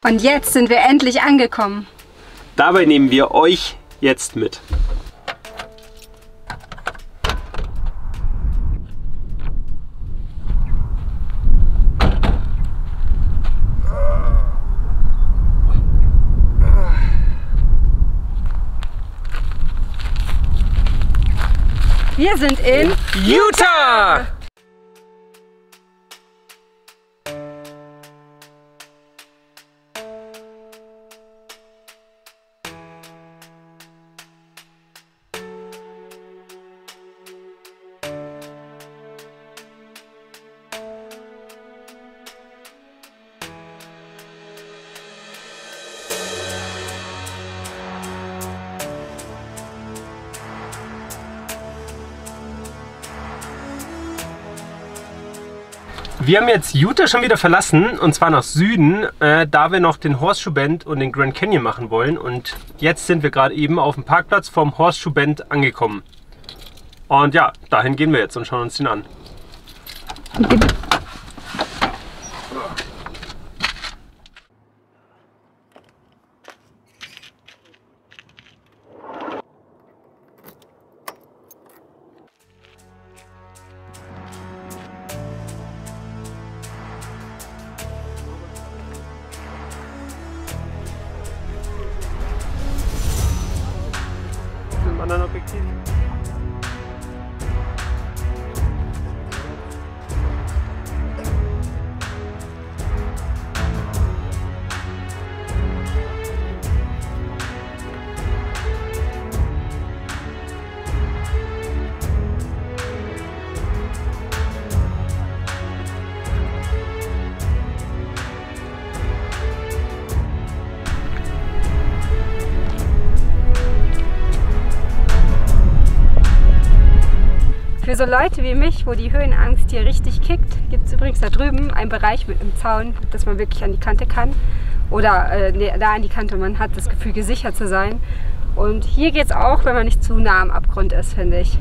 Und jetzt sind wir endlich angekommen. Dabei nehmen wir euch jetzt mit. Wir sind in Utah! Wir haben jetzt Utah schon wieder verlassen, und zwar nach Süden, da wir noch den Horseshoe Bend und den Grand Canyon machen wollen. Und jetzt sind wir gerade eben auf dem Parkplatz vom Horseshoe Bend angekommen. Und ja, dahin gehen wir jetzt und schauen uns den an. Anderen Objektiv. Für so Leute wie mich, wo die Höhenangst hier richtig kickt, gibt es übrigens da drüben einen Bereich mit einem Zaun, dass man wirklich an die Kante kann. Oder da an die Kante, man hat das Gefühl, gesichert zu sein. Und hier geht es auch, wenn man nicht zu nah am Abgrund ist, finde ich.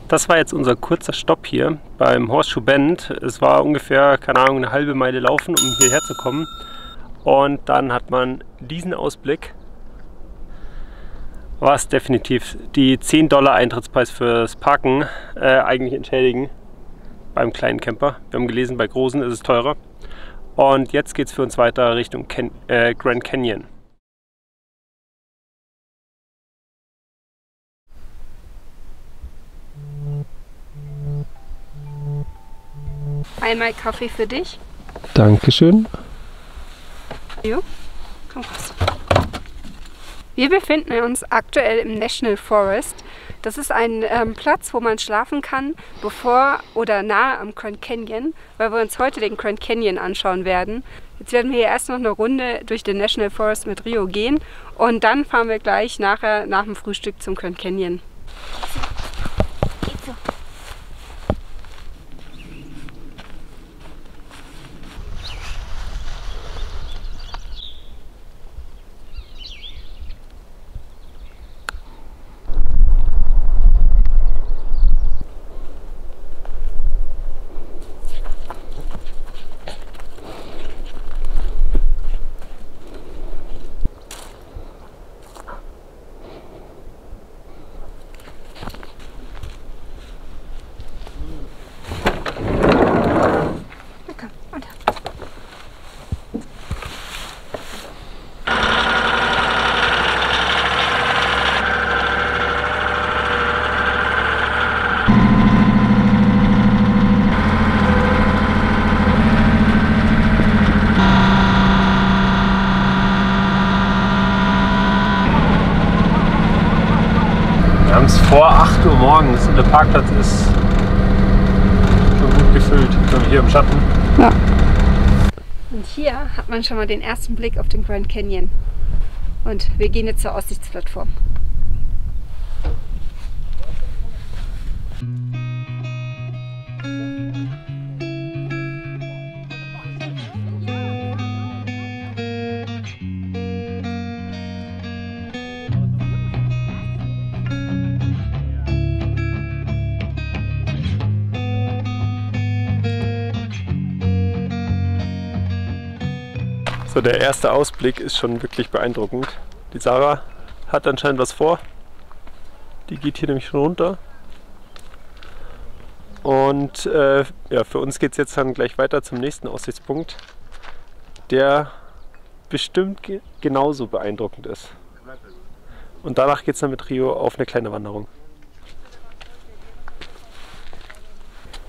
Das war jetzt unser kurzer Stopp hier beim Horseshoe Bend. Es war ungefähr, keine Ahnung, eine halbe Meile laufen, um hierher zu kommen. Und dann hat man diesen Ausblick, was definitiv die $10 Eintrittspreis fürs Parken eigentlich entschädigen beim kleinen Camper. Wir haben gelesen, bei großen ist es teurer. Und jetzt geht es für uns weiter Richtung Grand Canyon. Einmal Kaffee für dich. Dankeschön. Jo, komm raus. Wir befinden uns aktuell im National Forest. Das ist ein Platz, wo man schlafen kann, bevor oder nahe am Grand Canyon, weil wir uns heute den Grand Canyon anschauen werden. Jetzt werden wir hier erst noch eine Runde durch den National Forest mit Rio gehen und dann fahren wir gleich nachher nach dem Frühstück zum Grand Canyon. Geht so. Wir haben es vor 8 Uhr morgens und der Parkplatz ist schon gut gefüllt. Hier im Schatten. Ja. Und hier hat man schon mal den ersten Blick auf den Grand Canyon. Und wir gehen jetzt zur Aussichtsplattform. So, der erste Ausblick ist schon wirklich beeindruckend. Die Sarah hat anscheinend was vor. Die geht hier nämlich schon runter. Und ja, für uns geht es jetzt dann gleich weiter zum nächsten Aussichtspunkt, der bestimmt genauso beeindruckend ist. Und danach geht es dann mit Rio auf eine kleine Wanderung.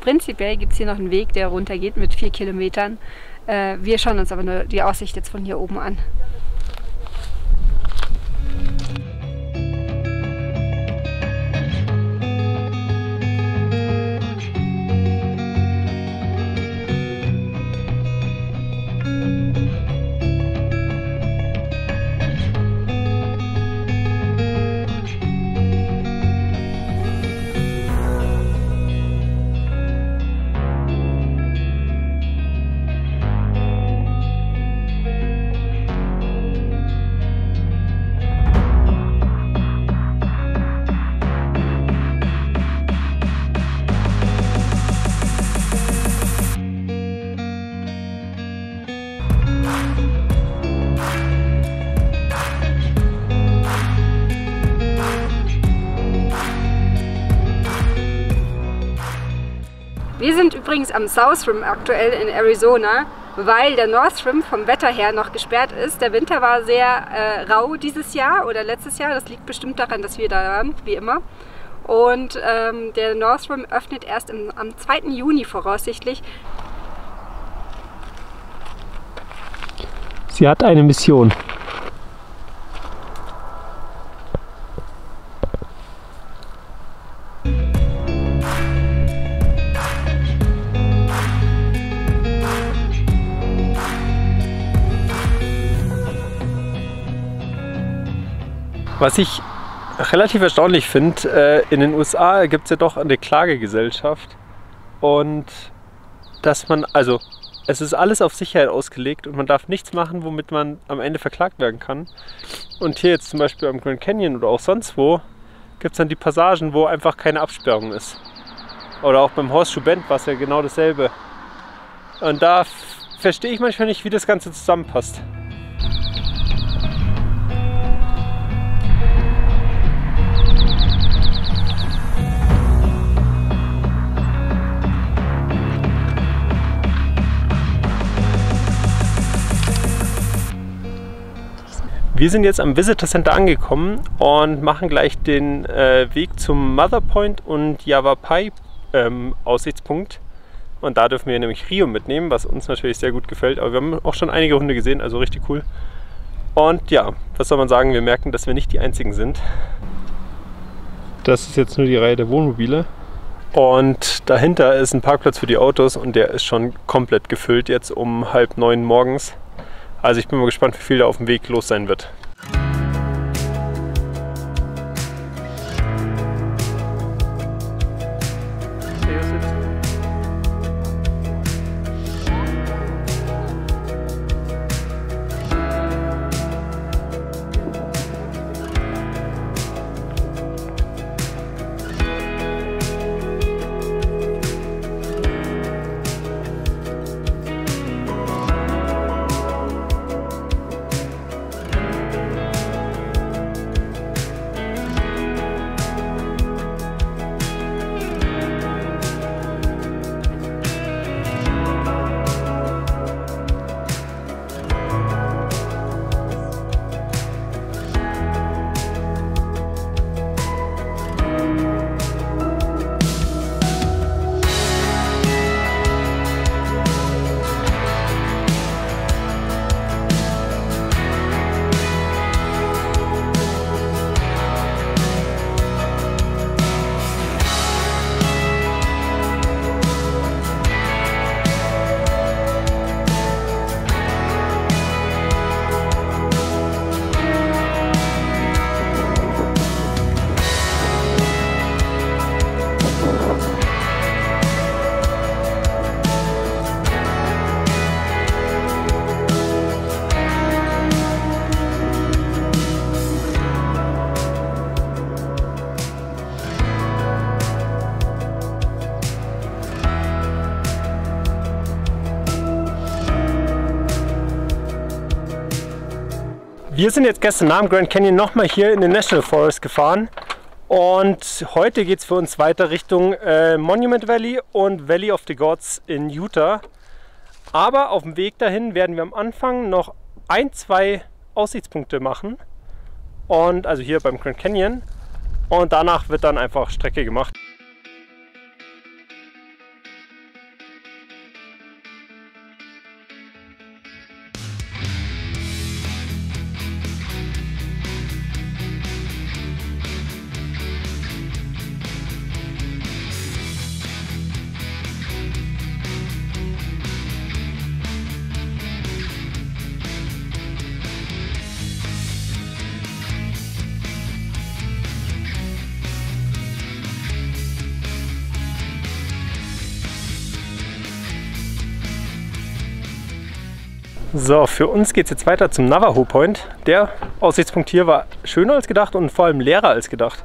Prinzipiell gibt es hier noch einen Weg, der runter geht mit 4 Kilometern. Wir schauen uns aber nur die Aussicht jetzt von hier oben an. Wir sind übrigens am South Rim aktuell in Arizona, weil der North Rim vom Wetter her noch gesperrt ist. Der Winter war sehr rau dieses Jahr oder letztes Jahr. Das liegt bestimmt daran, dass wir da waren, wie immer. Und der North Rim öffnet erst am 2. Juni voraussichtlich. Sie hat eine Mission. Was ich relativ erstaunlich finde, in den USA gibt es ja doch eine Klagegesellschaft und dass man, also es ist alles auf Sicherheit ausgelegt und man darf nichts machen, womit man am Ende verklagt werden kann. Und hier jetzt zum Beispiel am Grand Canyon oder auch sonst wo gibt es dann die Passagen, wo einfach keine Absperrung ist. Oder auch beim Horseshoe Bend war es ja genau dasselbe. Und da verstehe ich manchmal nicht, wie das Ganze zusammenpasst. Wir sind jetzt am Visitor Center angekommen und machen gleich den Weg zum Mother Point und Yavapai Aussichtspunkt. Und da dürfen wir nämlich Rio mitnehmen, was uns natürlich sehr gut gefällt. Aber wir haben auch schon einige Hunde gesehen, also richtig cool. Und ja, was soll man sagen, wir merken, dass wir nicht die Einzigen sind. Das ist jetzt nur die Reihe der Wohnmobile. Und dahinter ist ein Parkplatz für die Autos und der ist schon komplett gefüllt jetzt um 8:30 morgens. Also ich bin mal gespannt, wie viel da auf dem Weg los sein wird. Wir sind jetzt gestern nach dem Grand Canyon nochmal hier in den National Forest gefahren und heute geht es für uns weiter Richtung Monument Valley und Valley of the Gods in Utah. Aber auf dem Weg dahin werden wir am Anfang noch 1-2 Aussichtspunkte machen, und also hier beim Grand Canyon, und danach wird dann einfach Strecke gemacht. So, für uns geht es jetzt weiter zum Navajo Point. Der Aussichtspunkt hier war schöner als gedacht und vor allem leerer als gedacht.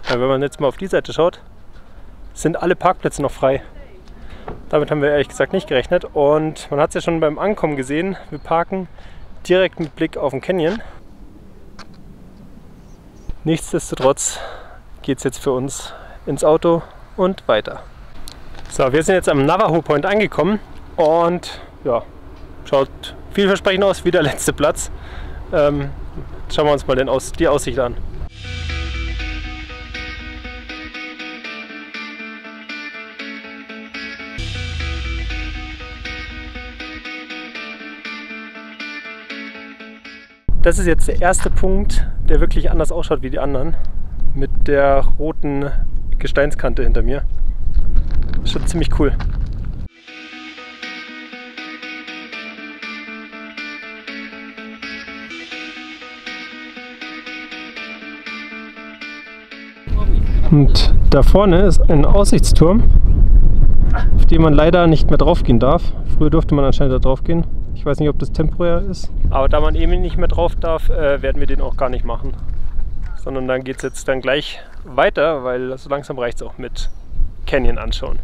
Ja, wenn man jetzt mal auf die Seite schaut, sind alle Parkplätze noch frei. Damit haben wir ehrlich gesagt nicht gerechnet, und man hat es ja schon beim Ankommen gesehen, wir parken direkt mit Blick auf den Canyon. Nichtsdestotrotz geht es jetzt für uns ins Auto und weiter. So, wir sind jetzt am Navajo Point angekommen und ja, schaut vielversprechend aus wie der letzte Platz. Schauen wir uns mal die Aussicht an. Das ist jetzt der erste Punkt, der wirklich anders ausschaut wie die anderen, mit der roten Gesteinskante hinter mir. Das ist schon ziemlich cool. Und da vorne ist ein Aussichtsturm, auf den man leider nicht mehr drauf gehen darf. Früher durfte man anscheinend da drauf gehen. Ich weiß nicht, ob das temporär ist. Aber da man eben nicht mehr drauf darf, werden wir den auch gar nicht machen. Sondern dann geht es jetzt dann gleich weiter, weil so langsam reicht es auch mit Canyon anschauen.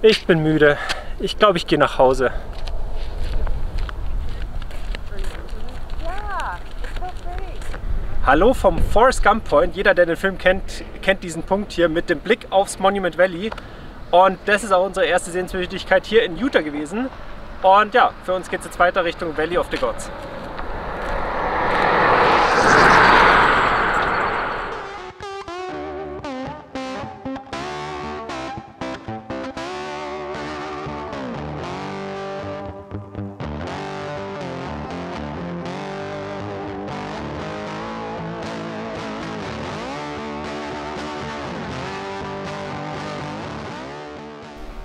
Ich bin müde. Ich glaube, ich gehe nach Hause. Hallo vom Forrest Gump Point. Jeder, der den Film kennt, kennt diesen Punkt hier mit dem Blick aufs Monument Valley. Und das ist auch unsere erste Sehenswürdigkeit hier in Utah gewesen. Und ja, für uns geht es jetzt weiter Richtung Valley of the Gods.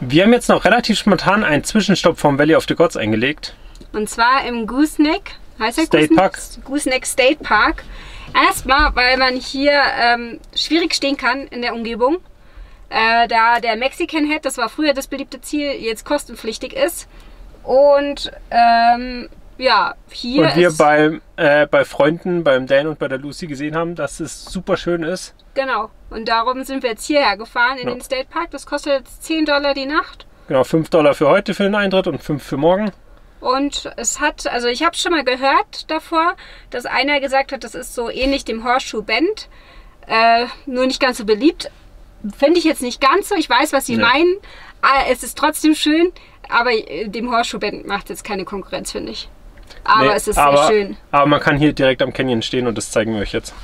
Wir haben jetzt noch relativ spontan einen Zwischenstopp vom Valley of the Gods eingelegt. Und zwar im Gooseneck, heißt der State Park? Gooseneck State Park. Erstmal, weil man hier schwierig stehen kann in der Umgebung. Da der Mexican Head, das war früher das beliebte Ziel, jetzt kostenpflichtig ist. Und ja, hier und wir bei Freunden, beim Dan und bei der Lucy gesehen haben, dass es super schön ist. Genau. Und darum sind wir jetzt hierher gefahren in den State Park. Das kostet jetzt $10 die Nacht. Genau, $5 für heute für den Eintritt und 5 für morgen. Und es hat, also ich habe schon mal gehört davor, dass einer gesagt hat, das ist so ähnlich dem Horseshoe Bend, nur nicht ganz so beliebt. Finde ich jetzt nicht ganz so. Ich weiß, was sie meinen. Es ist trotzdem schön. Aber dem Horseshoe Bend macht jetzt keine Konkurrenz, finde ich. Aber Nee, es ist sehr schön. Aber man kann hier direkt am Canyon stehen und das zeigen wir euch jetzt.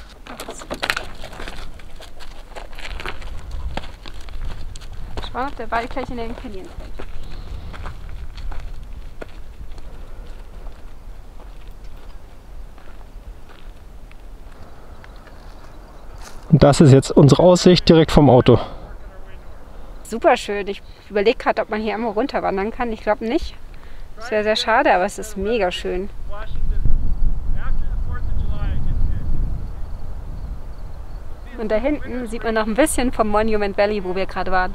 Schauen, ob der Wald gleich in den Canyon fällt. Und das ist jetzt unsere Aussicht direkt vom Auto. Super schön. Ich überlege gerade, ob man hier einmal runterwandern kann. Ich glaube nicht. Das wäre sehr schade, aber es ist mega schön. Und da hinten sieht man noch ein bisschen vom Monument Valley, wo wir gerade waren.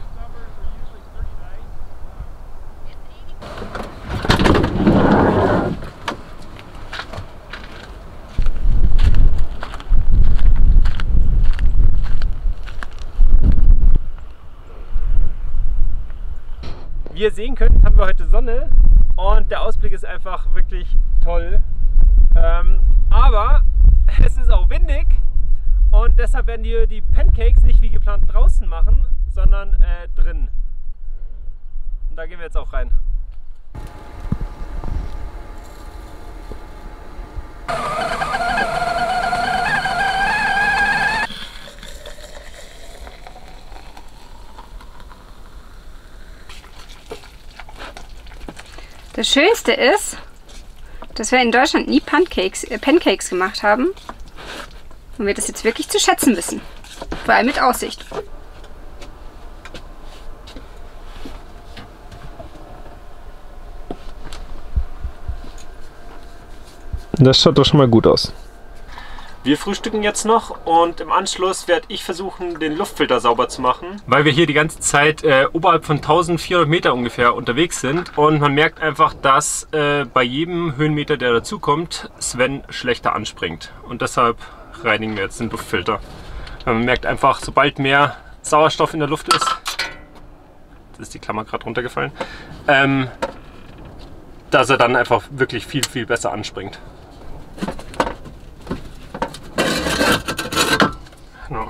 Wie ihr sehen könnt, haben wir heute Sonne und der Ausblick ist einfach wirklich toll. Aber es ist auch windig und deshalb werden wir die Pancakes nicht wie geplant draußen machen, sondern drin. Und da gehen wir jetzt auch rein. Das Schönste ist, dass wir in Deutschland nie Pancakes gemacht haben und wir das jetzt wirklich zu schätzen wissen. Vor allem mit Aussicht. Das schaut doch schon mal gut aus. Wir frühstücken jetzt noch und im Anschluss werde ich versuchen, den Luftfilter sauber zu machen. Weil wir hier die ganze Zeit oberhalb von 1400 Meter ungefähr unterwegs sind und man merkt einfach, dass bei jedem Höhenmeter, der dazukommt, Sven schlechter anspringt. Und deshalb reinigen wir jetzt den Luftfilter. Weil man merkt einfach, sobald mehr Sauerstoff in der Luft ist, jetzt ist die Klammer gerade runtergefallen, dass er dann einfach wirklich viel, viel besser anspringt. Genau.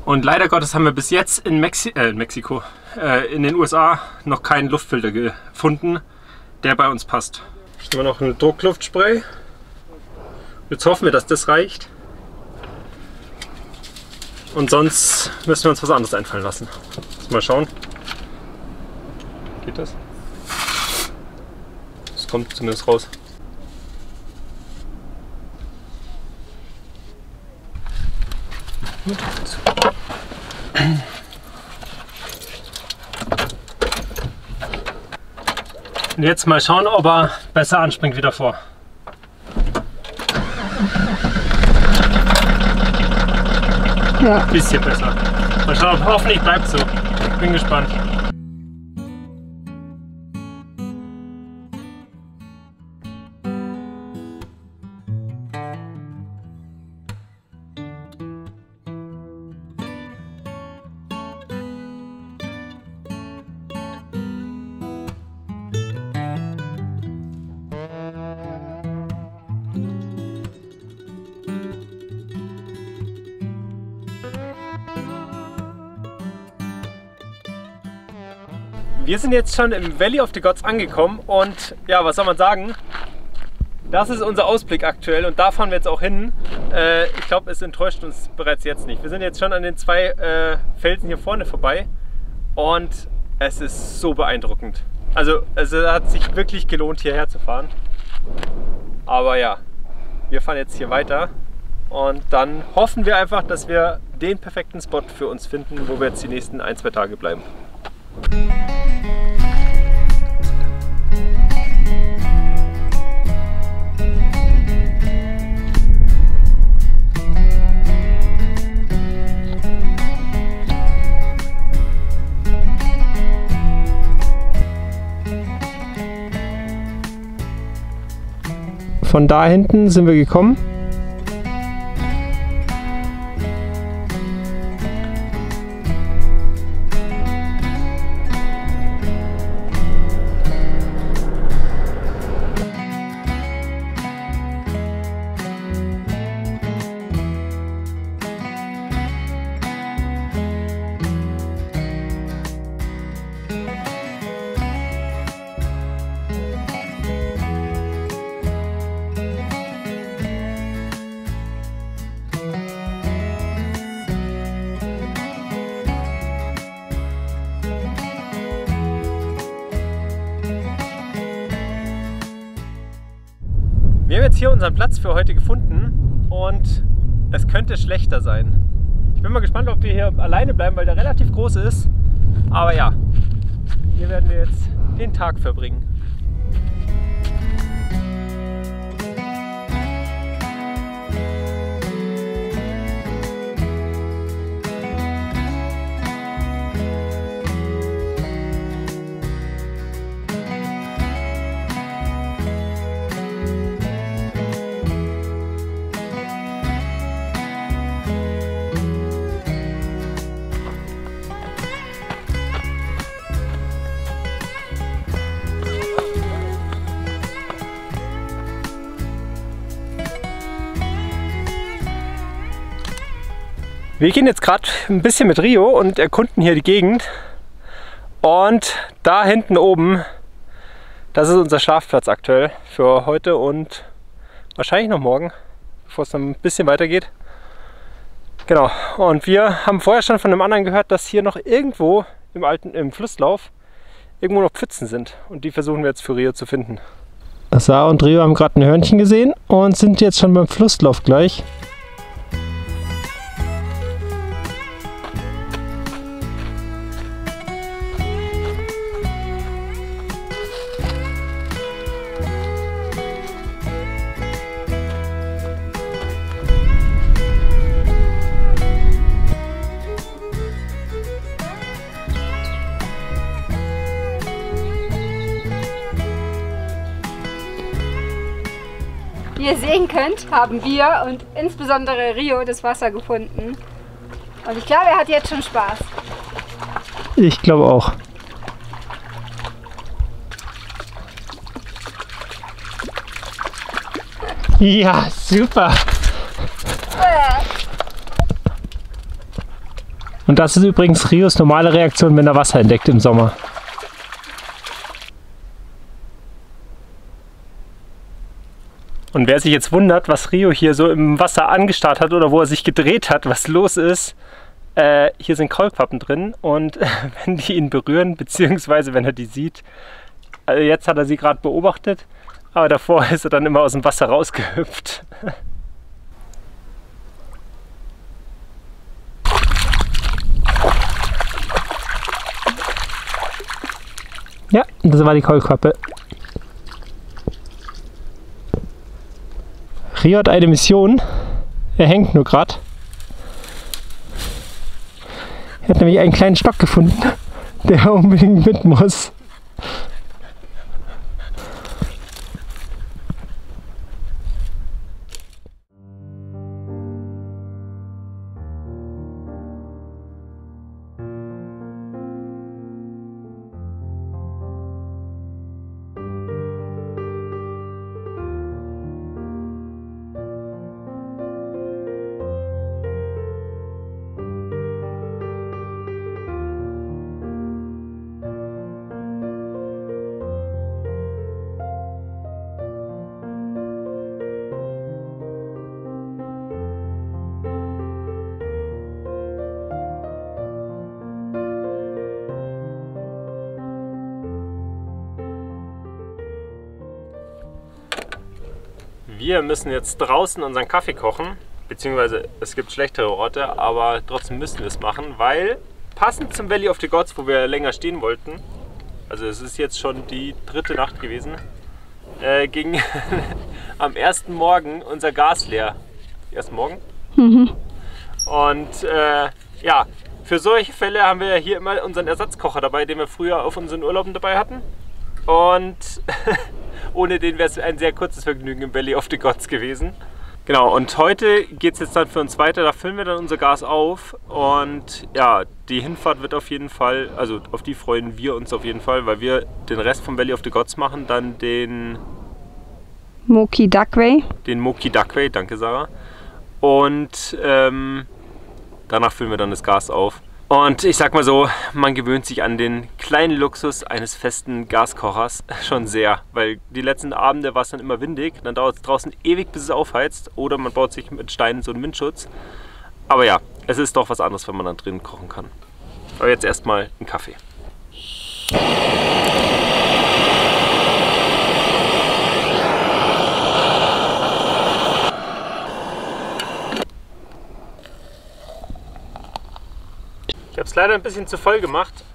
Und leider Gottes haben wir bis jetzt in in den USA noch keinen Luftfilter gefunden, der bei uns passt. Jetzt haben wir noch ein Druckluftspray. Jetzt hoffen wir, dass das reicht. Und sonst müssen wir uns was anderes einfallen lassen. Mal schauen. Geht das? Das kommt zumindest raus. Und jetzt mal schauen, ob er besser anspringt wie davor. Ja. Ein bisschen besser. Mal schauen, hoffentlich bleibt so. Ich bin gespannt. Wir sind jetzt schon im Valley of the Gods angekommen und ja, was soll man sagen? Das ist unser Ausblick aktuell und da fahren wir jetzt auch hin. Ich glaube, es enttäuscht uns bereits jetzt nicht. Wir sind jetzt schon an den zwei Felsen hier vorne vorbei und es ist so beeindruckend. Also es hat sich wirklich gelohnt, hierher zu fahren. Aber ja, wir fahren jetzt hier weiter und dann hoffen wir einfach, dass wir den perfekten Spot für uns finden, wo wir jetzt die nächsten 1-2 Tage bleiben. Von da hinten sind wir gekommen. jetzt hier unseren Platz für heute gefunden und es könnte schlechter sein. Ich bin mal gespannt, ob wir hier alleine bleiben, weil der relativ groß ist. Aber ja, hier werden wir jetzt den Tag verbringen. Wir gehen jetzt gerade ein bisschen mit Rio und erkunden hier die Gegend. Und da hinten oben, das ist unser Schlafplatz aktuell für heute und wahrscheinlich noch morgen, bevor es dann ein bisschen weitergeht. Genau, und wir haben vorher schon von einem anderen gehört, dass hier noch irgendwo im Flusslauf irgendwo noch Pfützen sind. Und die versuchen wir jetzt für Rio zu finden. Sarah und Rio haben gerade ein Hörnchen gesehen und sind jetzt schon beim Flusslauf gleich. Wie ihr sehen könnt, haben wir und insbesondere Rio das Wasser gefunden. Und ich glaube, er hat jetzt schon Spaß. Ich glaube auch. Ja, super. Und das ist übrigens Rios normale Reaktion, wenn er Wasser entdeckt im Sommer. Und wer sich jetzt wundert, was Rio hier so im Wasser angestarrt hat oder wo er sich gedreht hat, was los ist, hier sind Kaulquappen drin und wenn die ihn berühren, beziehungsweise wenn er die sieht, also jetzt hat er sie gerade beobachtet, aber davor ist er dann immer aus dem Wasser rausgehüpft. Ja, das war die Kaulquappe. Rio hat eine Mission, er hängt nur gerade. Er hat nämlich einen kleinen Stock gefunden, der unbedingt mit muss. Wir müssen jetzt draußen unseren Kaffee kochen, beziehungsweise es gibt schlechtere Orte, aber trotzdem müssen wir es machen, weil passend zum Valley of the Gods, wo wir länger stehen wollten, also es ist jetzt schon die 3. Nacht gewesen, ging am ersten Morgen unser Gas leer. Ersten Morgen? Mhm. Und ja, für solche Fälle haben wir hier immer unseren Ersatzkocher dabei, den wir früher auf unseren Urlauben dabei hatten. Und ohne den wäre es ein sehr kurzes Vergnügen im Valley of the Gods gewesen. Genau, und heute geht es jetzt dann für uns weiter, da füllen wir dann unser Gas auf und ja, die Hinfahrt wird auf jeden Fall, also auf die freuen wir uns auf jeden Fall, weil wir den Rest vom Valley of the Gods machen, dann den Moki Duckway. Den Moki Duckway, danke Sarah. Und danach füllen wir dann das Gas auf. Und ich sag mal so, man gewöhnt sich an den kleinen Luxus eines festen Gaskochers schon sehr, weil die letzten Abende war es dann immer windig, dann dauert es draußen ewig, bis es aufheizt, oder man baut sich mit Steinen so einen Windschutz. Aber ja, es ist doch was anderes, wenn man dann drinnen kochen kann. Aber jetzt erstmal einen Kaffee. leider ein bisschen zu voll gemacht.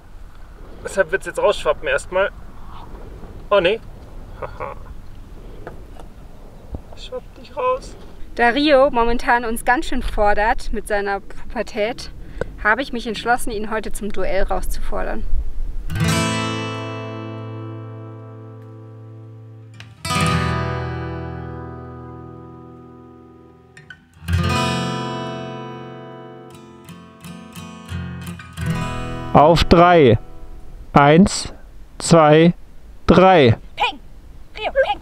Deshalb wird es jetzt rausschwappen erstmal. Oh ne. Haha. Schwappt nicht raus. Da Rio momentan uns ganz schön fordert mit seiner Pubertät, habe ich mich entschlossen, ihn heute zum Duell rauszufordern. Auf 3. 1, 2, 3. Peng! Rio, peng!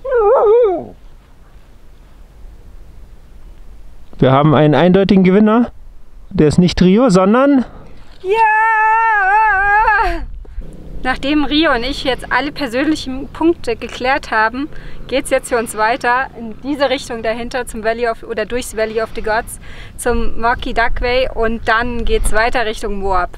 Wir haben einen eindeutigen Gewinner. Der ist nicht Rio, sondern... Ja! Nachdem Rio und ich jetzt alle persönlichen Punkte geklärt haben, geht es jetzt für uns weiter in diese Richtung dahinter zum durchs Valley of the Gods zum Moki Duckway und dann geht es weiter Richtung Moab.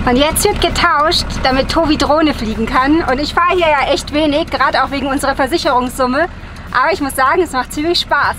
Und jetzt wird getauscht, damit Tobi Drohne fliegen kann. Und ich fahre hier ja echt wenig, gerade auch wegen unserer Versicherungssumme. Aber ich muss sagen, es macht ziemlich Spaß.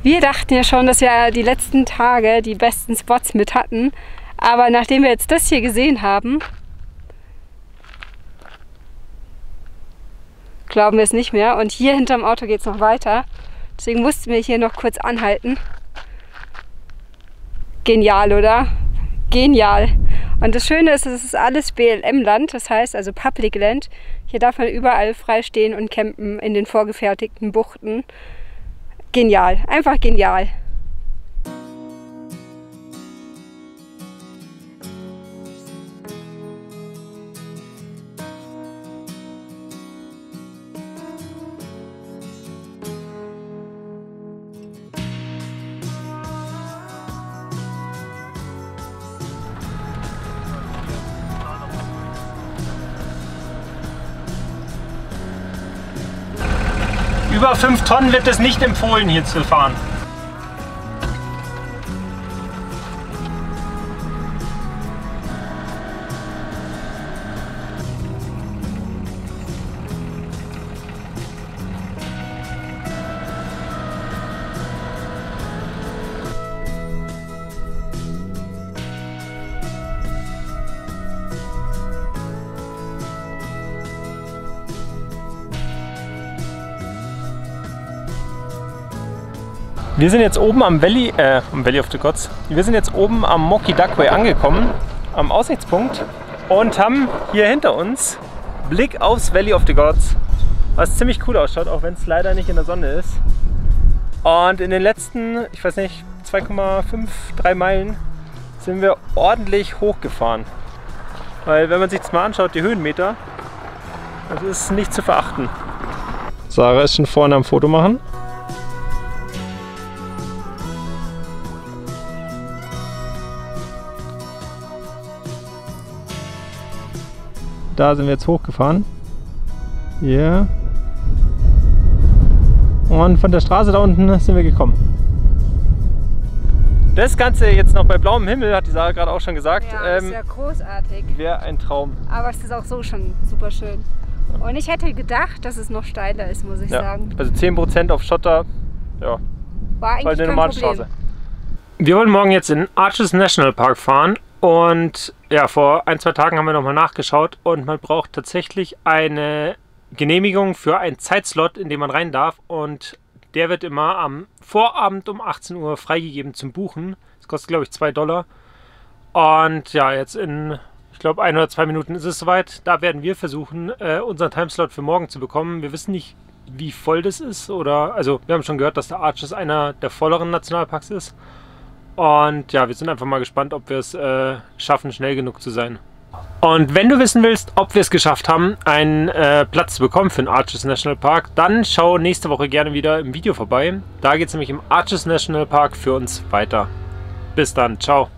Wir dachten ja schon, dass wir die letzten Tage die besten Spots mit hatten. Aber nachdem wir jetzt das hier gesehen haben, glauben wir es nicht mehr. Und hier hinterm Auto geht es noch weiter. Deswegen mussten wir hier noch kurz anhalten. Genial, oder? Genial. Und das Schöne ist, es ist alles BLM-Land, das heißt also Public Land. Hier darf man überall frei stehen und campen in den vorgefertigten Buchten. Genial, einfach genial. Über 5 Tonnen wird es nicht empfohlen, hier zu fahren. Wir sind jetzt oben am Valley of the Gods. Wir sind jetzt oben am Moki Duckway angekommen, am Aussichtspunkt und haben hier hinter uns Blick aufs Valley of the Gods, was ziemlich cool ausschaut, auch wenn es leider nicht in der Sonne ist. Und in den letzten, ich weiß nicht, 2,3 Meilen sind wir ordentlich hochgefahren. Weil wenn man sich das mal anschaut, die Höhenmeter, das ist nicht zu verachten. Sarah ist schon vorne am Foto machen. Da sind wir jetzt hochgefahren. Hier. Und von der Straße da unten sind wir gekommen. Das Ganze jetzt noch bei blauem Himmel, hat die Sarah gerade auch schon gesagt. Ja, ist ja großartig. Wäre ein Traum. Aber es ist auch so schon super schön. Und ich hätte gedacht, dass es noch steiler ist, muss ich sagen. Also 10% auf Schotter, ja, war eigentlich eine kein normale Problem. Straße. Wir wollen morgen jetzt in Arches National Park fahren und ja, vor 1-2 Tagen haben wir nochmal nachgeschaut und man braucht tatsächlich eine Genehmigung für einen Zeitslot, in den man rein darf, und der wird immer am Vorabend um 18 Uhr freigegeben zum Buchen. Das kostet, glaube ich, $2. Und ja, jetzt in, ich glaube, 1 oder 2 Minuten ist es soweit. Da werden wir versuchen, unseren Timeslot für morgen zu bekommen. Wir wissen nicht, wie voll das ist. Also wir haben schon gehört, dass der Arches einer der volleren Nationalparks ist. Und ja, wir sind einfach mal gespannt, ob wir es schaffen, schnell genug zu sein. Und wenn du wissen willst, ob wir es geschafft haben, einen Platz zu bekommen für den Arches National Park, dann schau nächste Woche gerne wieder im Video vorbei. Da geht es nämlich im Arches National Park für uns weiter. Bis dann, ciao.